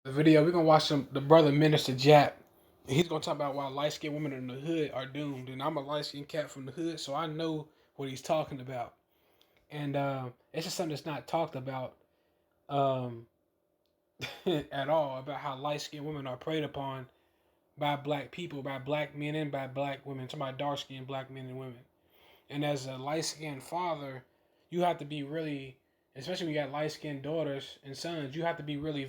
The video we're gonna watch the brother Minister Jap. He's gonna talk about why light skinned women in the hood are doomed. And I'm a light skinned cat from the hood, so I know what he's talking about. And it's just something that's not talked about um, at all, about how light skinned women are preyed upon by black people, by black men and by black women. I'm talking about dark skinned black men and women. And as a light skinned father, you have to be really, especially when you got light skinned daughters and sons, you have to be really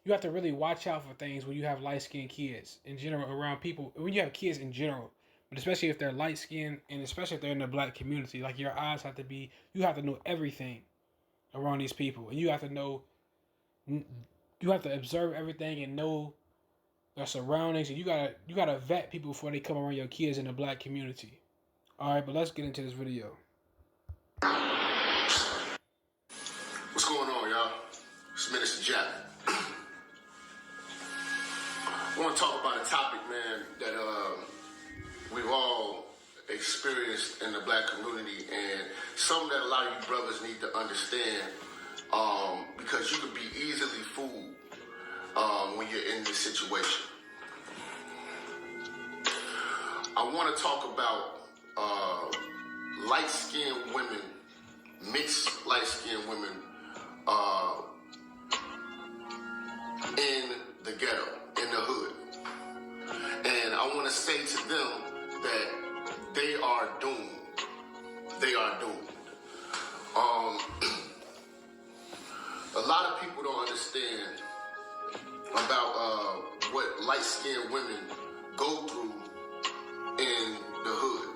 you have to really watch out for things when you have light skinned kids in general around people. When you have kids in general, but especially if they're light skinned and especially if they're in the black community, like your eyes have to be, you have to know everything around these people, and you have to know, you have to observe everything and know their surroundings, and you gotta vet people before they come around your kids in the black community. All right, but let's get into this video. What's going on, y'all? It's Minister Jack. I want to talk about a topic, man, that we've all experienced in the black community, and something that a lot of you brothers need to understand, because you can be easily fooled when you're in this situation. I want to talk about light-skinned women, mixed light-skinned women in the ghetto, in the hood. And I want to say to them that they are doomed. They are doomed. A lot of people don't understand about what light-skinned women go through in the hood.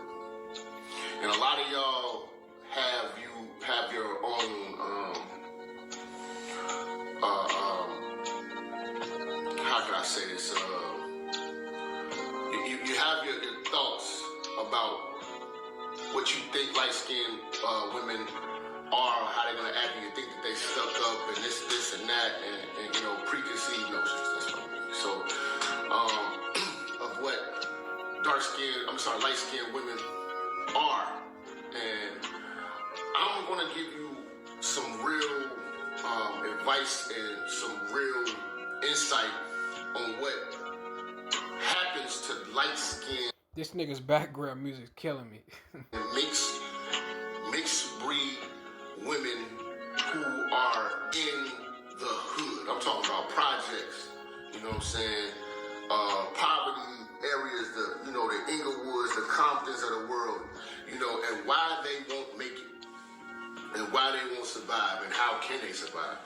And a lot of y'all have your own how can I say this? You have your thoughts about what you think light-skinned women are, how they're gonna act, and you think that they stuck up and this and that, and you know, preconceived notions. That's what I mean. So of what light-skinned women are, and I'm gonna give you some real advice and some real insight on what happens to light-skinned. This nigga's background music is killing me. mixed breed women who are in the hood. I'm talking about projects. You know what I'm saying? Poverty areas, the Inglewoods, the Comptons of the world. You know, and why they won't make it, and why they won't survive, and how can they survive?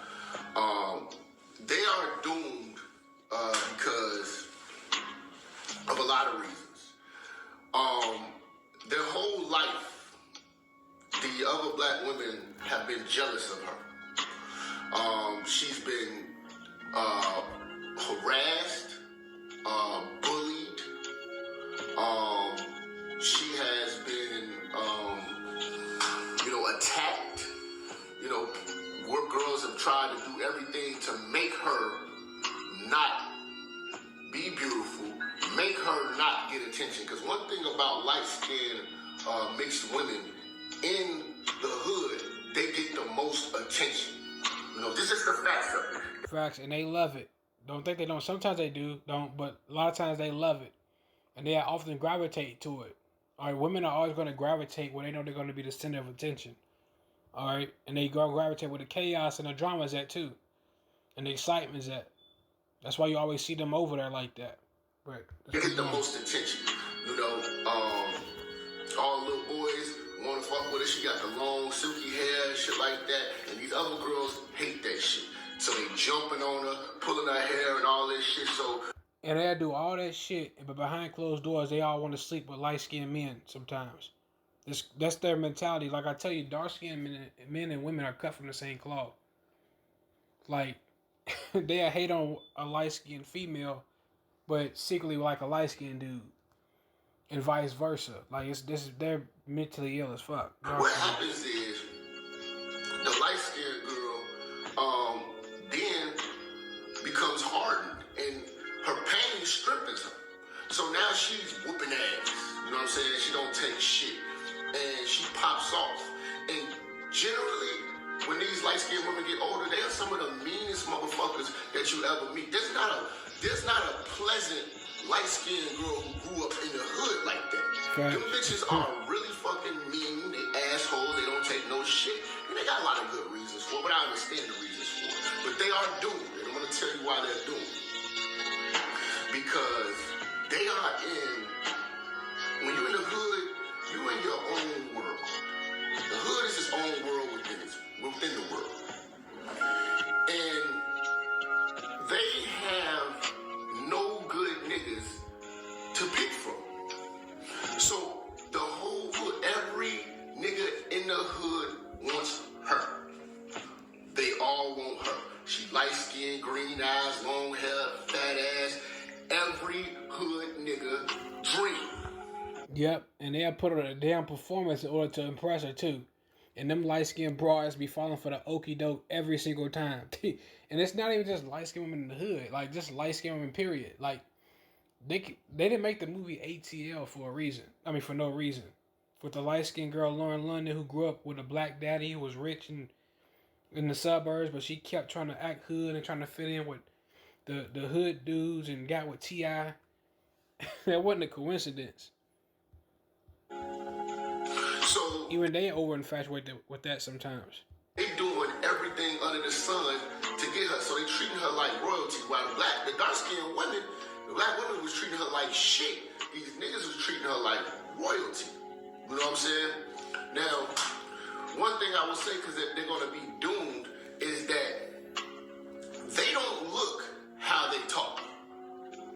They are doomed because of a lot of reasons. Their whole life, the other black women have been jealous of her. She's been harassed, bullied. She has been, attacked. Work girls have tried to do everything to make her not be beautiful, make her not get attention. Because one thing about light-skinned mixed women in the hood, they get the most attention. This is the facts of it. Facts, and they love it. Don't think they don't. Sometimes they don't, but a lot of times they love it. And they often gravitate to it. All right, women are always going to gravitate where they know they're going to be the center of attention. All right, and they gravitate where the chaos and the drama is at too, and the excitement is at. That's why you always see them over there like that. Right. They get the most attention. All little boys want to fuck with her. She got the long, silky hair and shit like that, and these other girls hate that shit. So they jumping on her, pulling her hair and all this shit. And they'll do all that shit, but behind closed doors, they all want to sleep with light-skinned men sometimes. That's their mentality. Like I tell you, dark-skinned men and women are cut from the same cloth. Like, they'll hate on a light-skinned female, but secretly like a light-skinned dude. And vice versa. Like, they're mentally ill as fuck. What happens is, the light-skinned girl then becomes hardened, and her pain strengthens her. So now she's whooping ass. You know what I'm saying? She don't take shit. And she pops off. And generally, when these light-skinned women get older, they are some of the meanest motherfuckers you ever meet. There's not a pleasant light-skinned girl who grew up in the hood like that. Right. Them bitches are really fucking mean. They assholes. They don't take no shit. And they got a lot of good reasons for it, but I understand the reasons for it. But they are doomed. And I'm going to tell you why they're doomed. Because they are when you're in the hood, you're in your own world. The hood is its own world within the world. And they have no good niggas to pick from. So the whole hood, every nigga in the hood wants her. They all want her. She light skin, green eyes, long hair, fat ass. Every hood nigga dream. Yep, and they'll put on a damn performance in order to impress her too. And them light skinned broads be falling for the okie doke every single time. And it's not even just light skinned women in the hood, like just light skinned women, period. Like they didn't make the movie ATL for a reason. I mean, for no reason. With the light skinned girl Lauren London who grew up with a black daddy who was rich and in the suburbs, but she kept trying to act hood and trying to fit in with the hood dudes and got with T.I. That wasn't a coincidence. So even they over infatuated with that sometimes. They doing everything under the sun to get her. So they treating her like royalty. While the dark skinned women, the black women was treating her like shit. These niggas was treating her like royalty. You know what I'm saying? Now, one thing I will say, because they're going to be doomed, is that they don't look how they talk.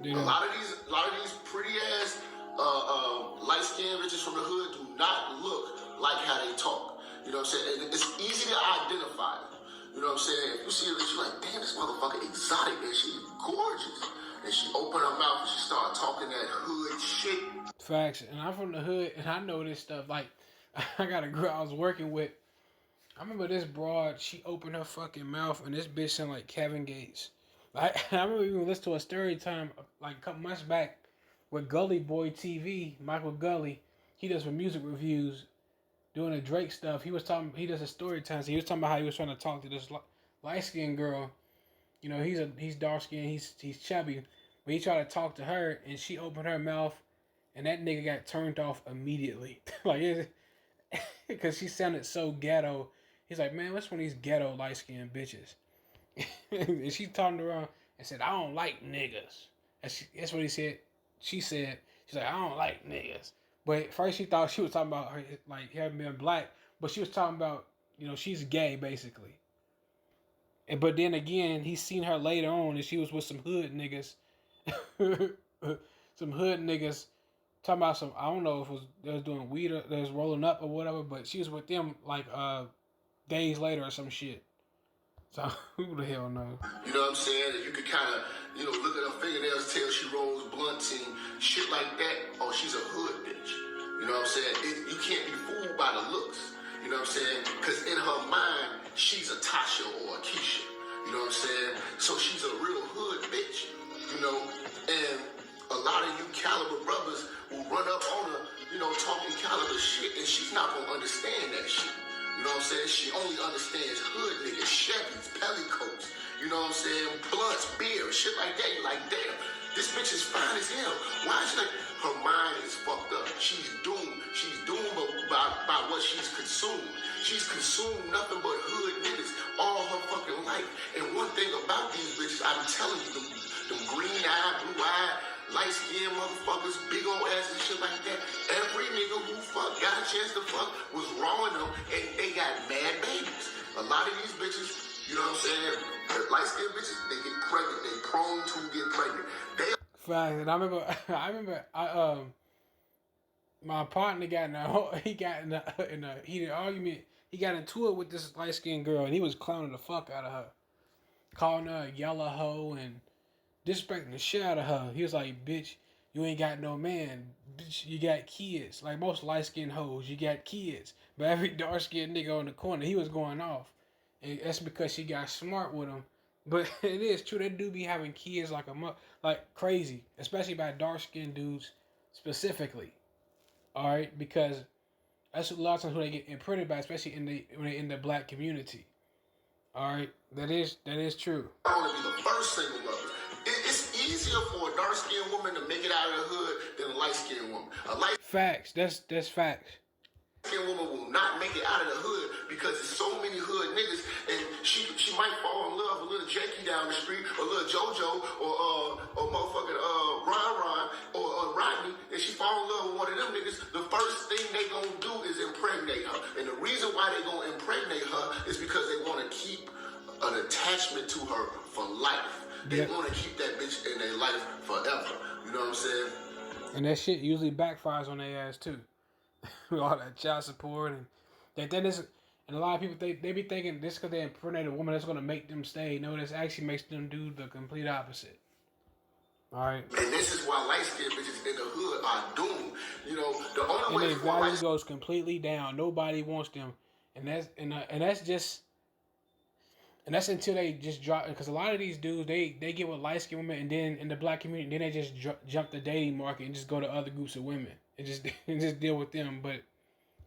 Yeah. A lot of these pretty ass light skinned bitches from the hood do not look like how they talk. You know what I'm saying? And it's easy to identify them. You know what I'm saying? If you see a bitch, you're like, damn, this motherfucker exotic and she's gorgeous. And she open her mouth and she start talking that hood shit. Facts. And I'm from the hood and I know this stuff. Like, I got a girl I was working with. I remember this broad, she opened her fucking mouth and this bitch sounded like Kevin Gates. Like, I remember even listening to a story time like a couple months back with Gully Boy TV, Michael Gully. He does some music reviews, doing the Drake stuff. He does a story time. So he was talking about how he was trying to talk to this light skinned girl. You know, he's dark skinned, he's chubby. But he tried to talk to her and she opened her mouth and that nigga got turned off immediately. Like, because she sounded so ghetto. He's like, man, what's one of these ghetto light skinned bitches? And she turned around and said, I don't like niggas. That's what he said. She said, she's like, I don't like niggas. But at first she thought she was talking about her, like, having been black. But she was talking about, you know, she's gay, basically. But then again, he's seen her later on and she was with some hood niggas. Some hood niggas talking about some, I don't know if they was doing weed or they was rolling up or whatever, but she was with them like days later or some shit. So who the hell knows? You know what I'm saying? And you could kind of, you know, look at her fingernails, tell she rolls blunts and shit like that. Oh, she's a hood bitch. You know what I'm saying? You can't be fooled by the looks. You know what I'm saying? Because in her mind, she's a Tasha or a Keisha. You know what I'm saying? So she's a real hood bitch. You know? And a lot of you caliber brothers will run up on her, you know, talking caliber shit, and she's not going to understand that shit. You know what I'm saying? She only understands hood niggas, Chevys, Pellicoats, you know what I'm saying? Blunts, beer, shit like that. You're like, damn, this bitch is fine as hell. Why is she like, her mind is fucked up. She's doomed. She's doomed by what she's consumed. She's consumed nothing but hood niggas all her fucking life. And one thing about these bitches, I'm telling you, them green-eyed, blue-eyed, light-skinned motherfuckers, big old ass and shit like that. Every nigga who got a chance to fuck was wronging them, and they got mad babies. A lot of these bitches, you know what I'm saying? The light-skinned bitches, they get pregnant. They prone to get pregnant. Fact, and I remember, my partner got in a heated argument. He got into it with this light-skinned girl, and he was clowning the fuck out of her, calling her a yellow hoe and disrespecting the shit out of her. He was like, bitch, you ain't got no man. Bitch, you got kids. Like most light-skinned hoes, you got kids. But every dark-skinned nigga on the corner, he was going off. And that's because she got smart with him. But it is true, they do be having kids like crazy. Especially by dark-skinned dudes specifically. Alright? Because that's a lot of times who they get imprinted by, especially when they're in the black community. Alright? That is true. I want to be the first single mothers. It's easier for a dark-skinned woman to make it out of the hood than a light-skinned woman. A Facts. That's facts. light-skinned woman will not make it out of the hood because there's so many hood niggas, and she might fall in love with little Jakey down the street, or little JoJo, or motherfucking Ron, or Rodney, and she fall in love with one of them niggas. The first thing they gonna do is impregnate her, and the reason why they gonna impregnate her is because they want to keep an attachment to her for life. They want to keep that bitch in their life forever. You know what I'm saying? And that shit usually backfires on their ass too. With all that child support and and a lot of people they be thinking this because they impregnate a woman that's gonna make them stay. No, this actually makes them do the complete opposite. All right. And this is why light skinned bitches in the hood are doomed. You know, the only And way their for value goes completely down. Nobody wants them, and that's until they just drop. Because a lot of these dudes, they get with light skinned women, and then in the black community, then they just jump the dating market and just go to other groups of women and just deal with them. But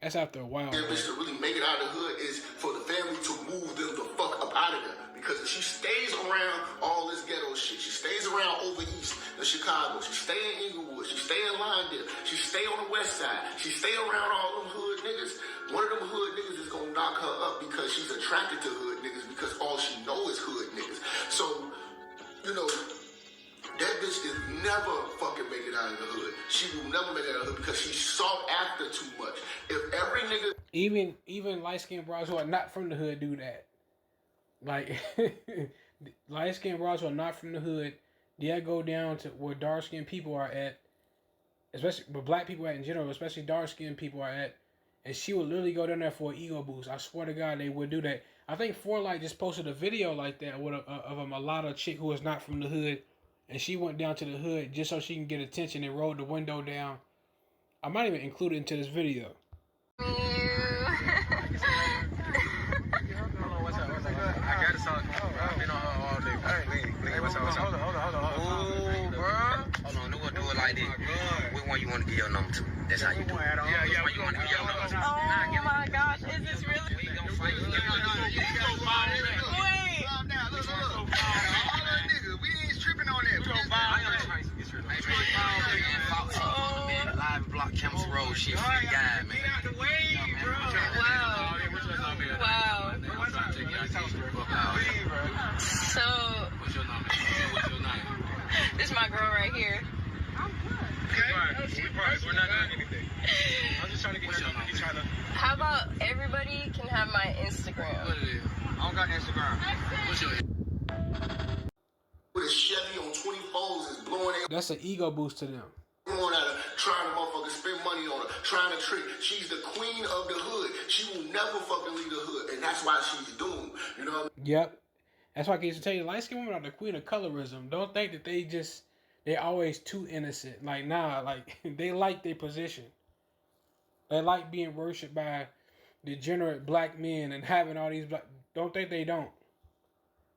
that's after a while. that bitch to really make it out of the hood is for the family to move them the fuck up out of there. Because she stays around all this ghetto shit. She stays around over east in Chicago. She stay in Inglewood. She stay in Lawndale. She stay on the west side. She stay around all them hood niggas. One of them hood niggas is gonna knock her up because she's attracted to hood niggas because all she know is hood niggas. So, you know, that bitch is never fucking make it out of the hood. She will never make it out of the hood because she's sought after too much. If every nigga... Even light-skinned broads who are not from the hood do that. Like, light-skinned broads who are not from the hood, they'll go down to where dark-skinned people are at, especially, but black people at in general, especially dark-skinned people are at, and she would literally go down there for an ego boost. I swear to God, they would do that. I think Forlight just posted a video like that with of a mulatto chick who is not from the hood, and she went down to the hood just so she can get attention and rolled the window down. I might even include it into this video. I got to talk. I've been on her all day. Hey, what's up? Hold on. Ooh, bro. Hold on, we're going to do it like this. Which one you want to give your number to? That's how you do it. Yeah, which one you want to give your number to? Oh my gosh, is this really? We going to fight. Wait. Look. All that nigga, we ain't tripping on that. We going to buy live block Campbell's Road. Shit, free guy, man. Get out the way, bro. Wow. So, What's your number? this is my girl right here. Okay. We're not doing anything. I'm just trying to get your number. How about everybody can have my Instagram? What it is? I don't got Instagram. What's your With a Chevy on 24s is blowing their... That's an ego boost to them. Going at her, trying to motherfucking spend money on her, trying to trick. She's the queen of the hood. She will never fucking leave the hood, and that's why she's doomed. You know what I mean? Yep. That's why I used to tell you, light-skinned women are the queen of colorism. Don't think that they're always too innocent. Like, nah, like, they like their position. They like being worshipped by degenerate black men and having all these black... Don't think they don't.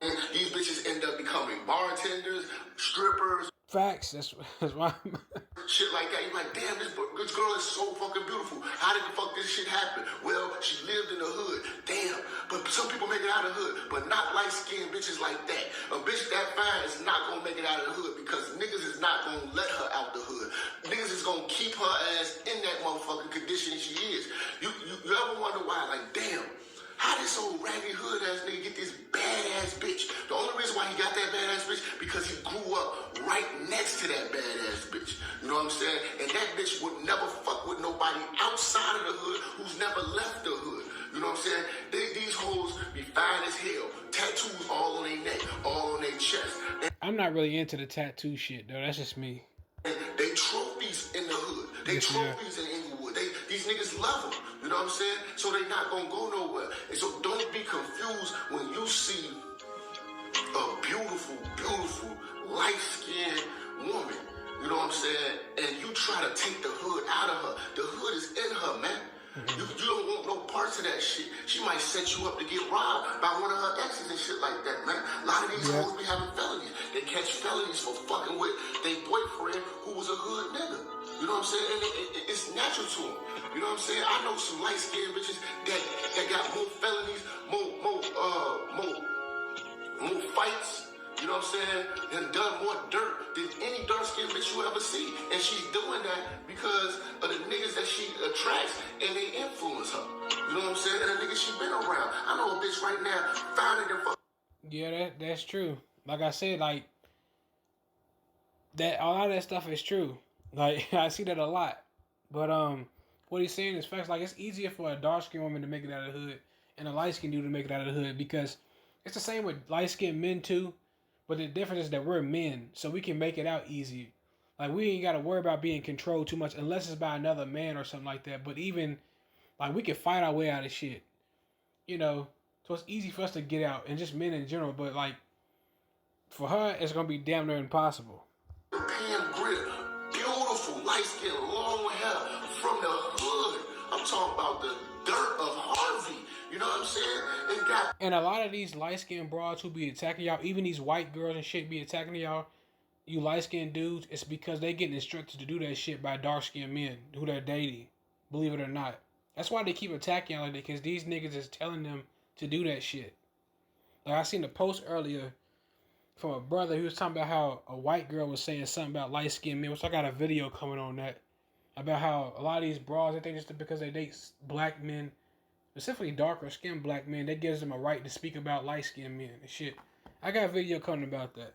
These bitches end up becoming bartenders, strippers, Facts. That's why. shit like that. You're like, damn, this girl is so fucking beautiful. How did the fuck this shit happen? Well, she lived in the hood. Damn. But some people make it out of the hood, but not light-skinned bitches like that. A bitch that fine is not gonna make it out of the hood because niggas is not gonna let her out the hood. Niggas is gonna keep her ass in that motherfucking condition she is. You ever wonder why? Like, damn. How this old raggedy hood ass nigga get this badass bitch? The only reason why he got that badass bitch because he grew up right next to that badass bitch. You know what I'm saying? And that bitch would never fuck with nobody outside of the hood who's never left the hood. You know what I'm saying? These hoes be fine as hell. Tattoos all on their neck, all on their chest. And I'm not really into the tattoo shit though. That's just me. they trophies in the hood. They trophies in Inglewood. These niggas love them. You know what I'm saying? So they not gonna go nowhere. And so don't be confused when you see a beautiful, light-skinned woman. You know what I'm saying? And you try to take the hood out of her. The hood is in her, man. You don't want no parts of that shit. She might set you up to get robbed by one of her exes and shit like that, man. A lot of these hoes be having felonies. They catch felonies for fucking with their boyfriend who was a hood nigga. You know what I'm saying? And it's natural to them. You know what I'm saying? I know some light-skinned bitches that got more felonies, more fights You know what I'm saying? And done more dirt than any dark-skinned bitch you ever see. And she's doing that because of the niggas that she attracts and they influence her. You know what I'm saying? And the niggas she been around. I know a bitch right now founded and Yeah, that's true. Like I said, like that a lot of that stuff is true. Like I see that a lot. But what he's saying is facts. Like it's easier for a dark skinned woman to make it out of the hood and a light skinned dude to make it out of the hood because it's the same with light skinned men too. But the difference is that we're men, so we can make it out easy. Like we ain't gotta worry about being controlled too much unless it's by another man or something like that. But even like we can fight our way out of shit. You know. So it's easy for us to get out and just men in general, but like for her it's gonna be damn near impossible. Pam Grier, beautiful, light skin, long hair from the hood. I'm talking about the dirt of Harvey. You know what I'm saying? And a lot of these light skinned broads who be attacking y'all, even these white girls and shit be attacking y'all, you light skinned dudes, it's because they getting instructed to do that shit by dark skinned men who they're dating. Believe it or not. That's why they keep attacking y'all like that, because these niggas is telling them to do that shit. Like I seen a post earlier from a brother who was talking about how a white girl was saying something about light skinned men, which I got a video coming on that. About how a lot of these broads, I think just because they date black men, specifically darker skinned black men, that gives them a right to speak about light skinned men and shit. I got a video coming about that.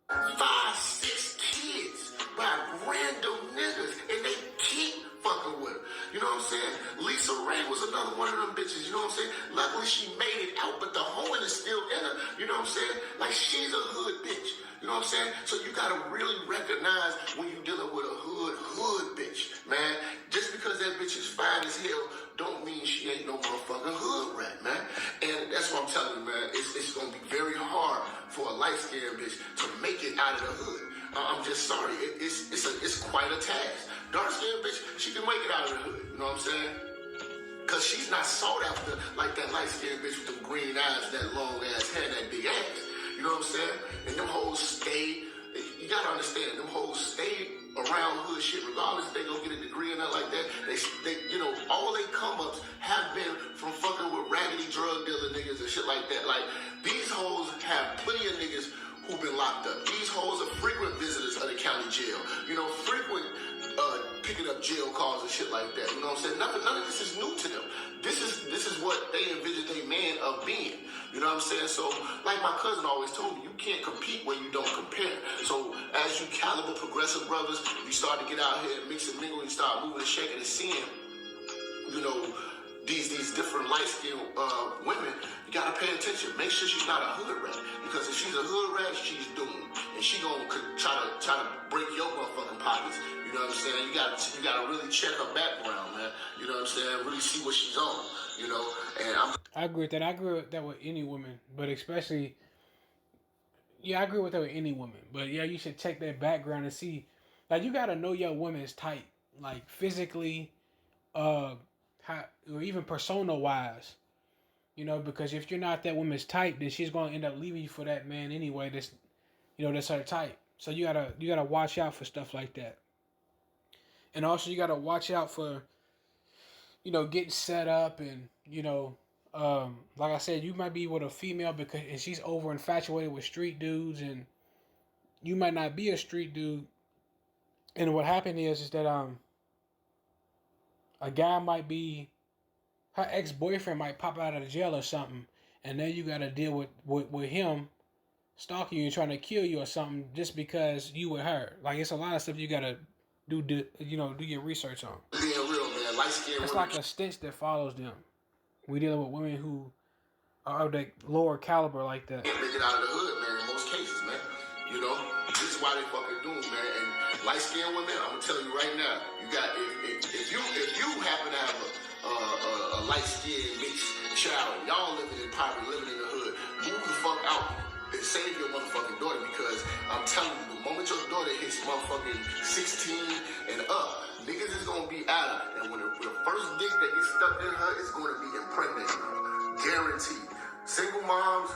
5, 6 kids by random niggas, and they keep fucking with her. You know what I'm saying? Lisa Ray was another one of them bitches. You know what I'm saying? Luckily she made it out, but the hoeing is still in her. You know what I'm saying? Like she's a hood bitch. You know what I'm saying? So you gotta really recognize when you're dealing with a hood bitch, man. Just because that bitch is fine as hell, don't mean she ain't no motherfucking hood rat, man. And that's what I'm telling you, man. It's gonna be very hard for a light-skinned bitch to make it out of the hood. I'm just sorry. It's quite a task. Dark-skinned bitch, she can make it out of the hood. You know what I'm saying? Cause she's not sought after like that light-skinned bitch with them green eyes, that long ass hair, that big ass. You know what I'm saying? And them hoes stay, you gotta understand, them hoes stay around hood shit, regardless if they go get a degree or not like that. They you know, all they come ups have been from fucking with raggedy drug dealer niggas and shit like that. Like, these hoes have plenty of niggas who've been locked up. These hoes are frequent visitors of the county jail. You know, frequent picking up jail calls and shit like that. You know what I'm saying? None of this is new to them. This is what they envision a man of being. You know what I'm saying? So, like my cousin always told me, you can't compete when you don't compare. So, as you caliber progressive brothers, you start to get out here and mix and mingle, you start moving and shaking and seeing, you know, these different light-skinned women, you gotta pay attention. Make sure she's not a hood rat. Because if she's a hood rat, she's doomed. And she gonna try to break your motherfucking pockets. You know what I'm saying? You gotta really check her background, man. You know what I'm saying? Really see what she's on. You know, and I agree with that. I agree with that with any woman, but especially, yeah, I agree with that with any woman. But yeah, you should check that background and see, like, you gotta know your woman's type, like physically, how, or even persona wise. You know, because if you're not that woman's type, then she's gonna end up leaving you for that man anyway. That's, you know, that's her type. So you gotta watch out for stuff like that. And also you gotta watch out for, you know, getting set up and, you know, like I said, you might be with a female because and she's over infatuated with street dudes, and you might not be a street dude. And what happened is that a guy might be, her ex-boyfriend might pop out of the jail or something, and then you gotta deal with him stalking you and trying to kill you or something just because you with her. Like, it's a lot of stuff you gotta do your research on. being real, man, light-skinned It's women like a stench that follows them. We dealing with women who are of that lower caliber like that. can't make it out of the hood, man, in most cases, man. You know, this is why they fucking do it, man. And light-skinned women, I'm gonna tell you right now, you got if you happen to have a light-skinned mixed child, y'all living in poverty, living in the hood, move the fuck out and save your motherfucking daughter, because I'm telling you, the moment your daughter hits motherfucking 16 and up, niggas is gonna be at her, and when the first dick that gets stuck in her is gonna be impregnating her, guaranteed. Single moms.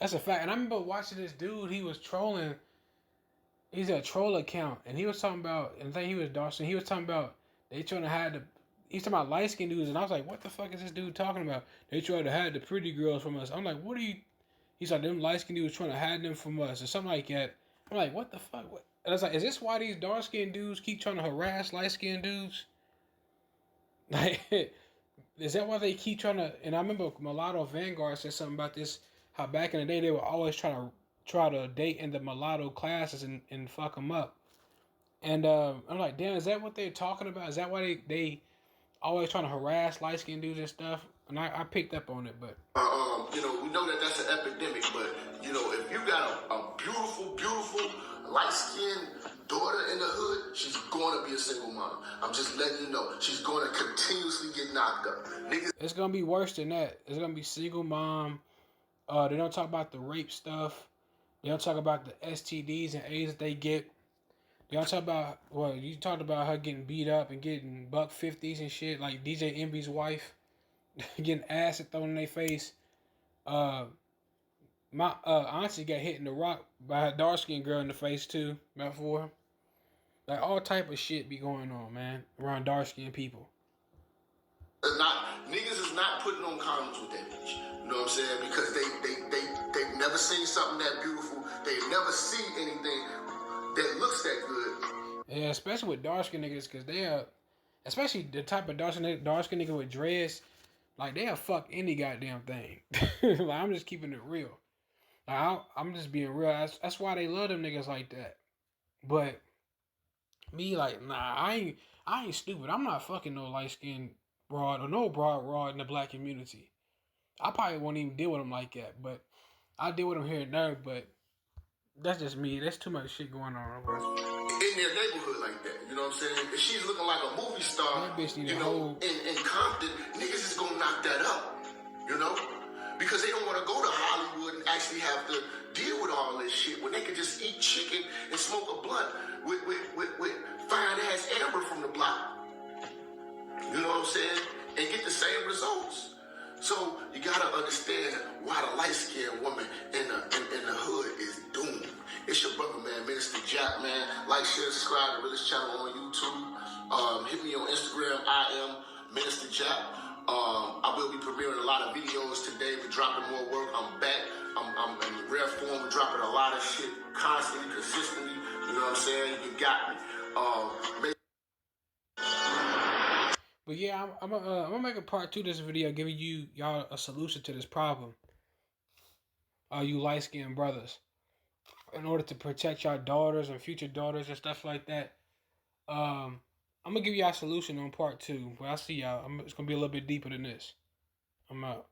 That's a fact. And I remember watching this dude, he was trolling. He's a troll account, and he was talking about, and I think he was Dawson. He was talking about they trying to hide the. He's talking about light skinned dudes, and I was like, "What the fuck is this dude talking about?" They tried to hide the pretty girls from us. I'm like, "What are you?" He's like, them light skinned dudes trying to hide them from us or something like that. I'm like, what the fuck? What? And I was like, is this why these dark skinned dudes keep trying to harass light skinned dudes? Like, is that why they keep trying to? And I remember Mulatto Vanguard said something about this. How back in the day they were always try to date in the mulatto classes and fuck them up. And I'm like, damn, is that what they're talking about? Is that why they always trying to harass light skinned dudes and stuff? And I picked up on it, but we know that that's an epidemic, but if you got a beautiful, beautiful light-skinned daughter in the hood, she's going to be a single mom. I'm just letting you know, she's going to continuously get knocked up. Niggas, it's gonna be worse than that. It's gonna be single mom. They don't talk about the rape stuff. They don't talk about the STDs and AIDS that they get. They don't talk about, well, you talked about her getting beat up and getting $150s and shit, like DJ Envy's wife getting acid thrown in their face. My auntie got hit in the rock by a dark skinned girl in the face too, about 4. Like all type of shit be going on, man, around dark skinned people. niggas is not putting on condoms with that bitch. You know what I'm saying? Because they've never seen something that beautiful. They've never seen anything that looks that good. Yeah, especially with dark skinned niggas, because they are, especially the type of dark skinned nigga with dreads, like they'll fuck any goddamn thing. Like I'm just keeping it real. Like, I'm just being real. That's why they love them niggas like that. But me, like, nah, I ain't stupid. I'm not fucking no light skinned broad or no broad in the black community. I probably won't even deal with them like that. But I deal with them here and there. But that's just me. There's too much shit going on. Bro. In their neighborhood like that, you know what I'm saying? If she's looking like a movie star, That bitch need in Compton, niggas is gonna knock that up, because they don't want to go to Hollywood and actually have to deal with all this shit when they can just eat chicken and smoke a blunt with fine ass Amber from the block. You know what I'm saying? And get the same results. So you gotta understand why the light-skinned woman in the hood is doomed. It's your brother, man, Minister Jack, man. Like, share, subscribe to Realist Channel on YouTube. Hit me on Instagram. I am Minister Jack. I will be premiering a lot of videos today. We're dropping more work. I'm back. I'm in rare form. We're dropping a lot of shit constantly, consistently. You know what I'm saying? You got me. But yeah, I'm gonna make a part 2 of this video giving y'all a solution to this problem. You light skinned brothers, in order to protect your daughters and future daughters and stuff like that. I'm gonna give y'all a solution on part 2. But I see y'all. It's gonna be a little bit deeper than this. I'm out.